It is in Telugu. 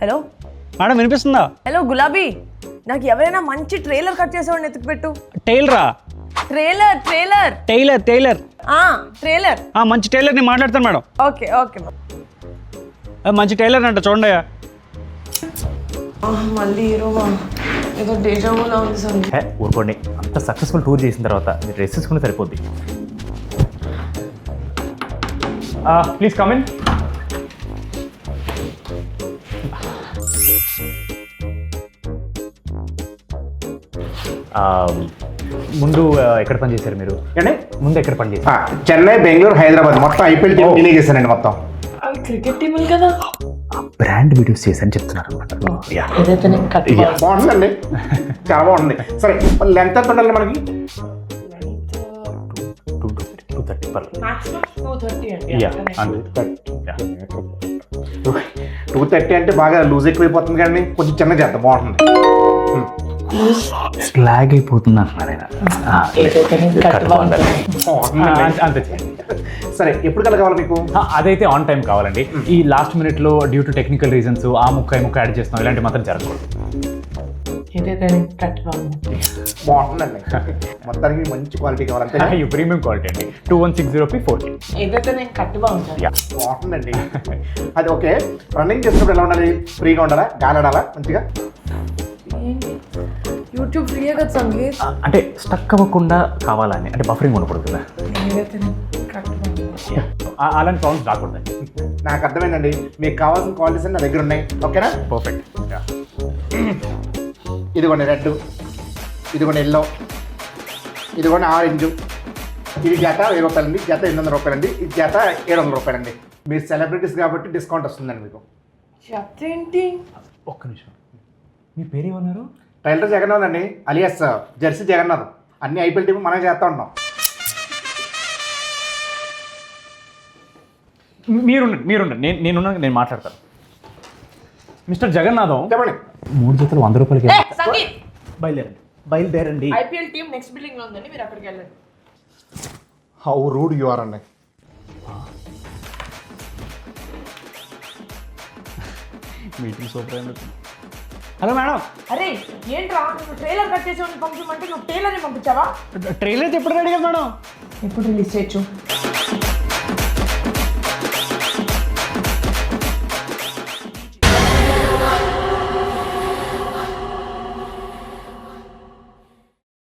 హలో మేడం వినిపిస్తుందా? హలో గులాబీ, నాకు ఎవరైనా మంచి ట్రైలర్ కట్ చేసేవాడిని ఎత్తుకుపెట్టు. టైలరా? Trailer trailer tailor tailor trailer. మంచి టైలర్ నేను మాట్లాడతాను మేడం. ఓకే ఓకే మంచి టైలర్ అంట చూడండి. మళ్ళీ హీరోవా? ఏదో డేజావోలా ఉంది సార్. ఊరుకోండి, అంత సక్సెస్ఫుల్ టూర్ చేసిన తర్వాత మీరు రెస్ట్ తీసుకుని సరిపోద్ది. Please come in. ముందు ఎక్కడ పని చేశారు మీరు? అంటే ముందు ఎక్కడ పని చేశారు? చెన్నై, బెంగళూరు, హైదరాబాద్ మొత్తం ఐపీఎల్ టీం నేనే చేశానండి మొత్తం. క్రికెట్ టీం కదా. బ్రాండ్ వీడియోస్ చేశారని చెప్తున్నారు అనమాట. బాగుంటుందండి, చాలా బాగుంది. సరే, లెంత్ ఎంత ఉండాలి మనకి? 230 పర్లేదు. 230 అంటే బాగా లూజ్ ఎక్కువైపోతుంది కానీ కొంచెం చిన్నగా చేద్దాం, బాగుంటుంది. స్లాగ్ అయిపోతుంది అంటున్నారు ఆయన. అంతే చేయండి. సరే, ఎప్పుడు కల్లా కావాలి మీకు? అదైతే ఆన్ టైం కావాలండి. ఈ లాస్ట్ మినిట్లో డ్యూ టు టెక్నికల్ రీజన్స్ ఆ ముక్క యాడ్ చేస్తాం, ఇలాంటి మాత్రం జరగకూడదు. బాగుంటుందండి, మొత్తానికి మంచి క్వాలిటీ కావాలంటే ప్రీమియం క్వాలిటీ అండి. 2160p4K. బాగుంటుందండి. అది ఓకే. రన్నింగ్ చేసినప్పుడు ఎలా ఉండాలి? ఫ్రీగా ఉండాలా? గాలాడాలా మంచిగా? యూట్యూబ్ ఫ్రీయే కదా సంగీత్. అంటే స్టక్ అవ్వకుండా కావాలని, అంటే బఫరింగ్ ఉండకూడదు కదా, అలాంటి ప్రాబ్లమ్స్ రాకూడదండి. నాకు అర్థమైందండి. మీకు కావాల్సిన క్వాలిటీస్ అన్ని నా దగ్గర ఉన్నాయి. ఓకేనా? పర్ఫెక్ట్. ఇదిగోండి రెడ్, ఇదిగోండి ఎల్లో, ఇదిగోండి ఆరెంజ్. ఇది జత 1000 రూపాయలండి, జత 800 రూపాయలండి, ఇది జత 700 రూపాయలండి. మీరు సెలబ్రిటీస్ కాబట్టి డిస్కౌంట్ వస్తుందండి మీకు. ఏంటి? ఒక్క నిమిషం, మీ పేరు ఏమన్నారు? టైలర్ జగన్నాథ్ అండి, అలియాస్ జెర్సీ జగన్నాథ్. అన్ని ఐపీఎల్ టీం మనం చేస్తూ ఉన్నాం. మీరుండండి, నేను మాట్లాడతాను. మిస్టర్ జగన్నాథం, చెప్పండి. 3 జతలు 100 రూపాయలకి. సంగీత్ బయలుదేరండి. ఐపీఎల్ టీం నెక్స్ట్ బిల్డింగ్ లో ఉందండి, మీరు అక్కడికి వెళ్ళండి. హౌ రూడ్ యు ఆర్ అండి. Meeting super. Hello madam. అరే ఏంట్రా, నువ్వు ట్రైలర్ కట్ చేసేవాడిని పంపించమంటే నువ్వు టైలర్ని పంపించావా? ట్రైలర్ ఎప్పుడు రెడీ కదా మేడం? ఎప్పుడు రిలీజ్ చేయొచ్చు?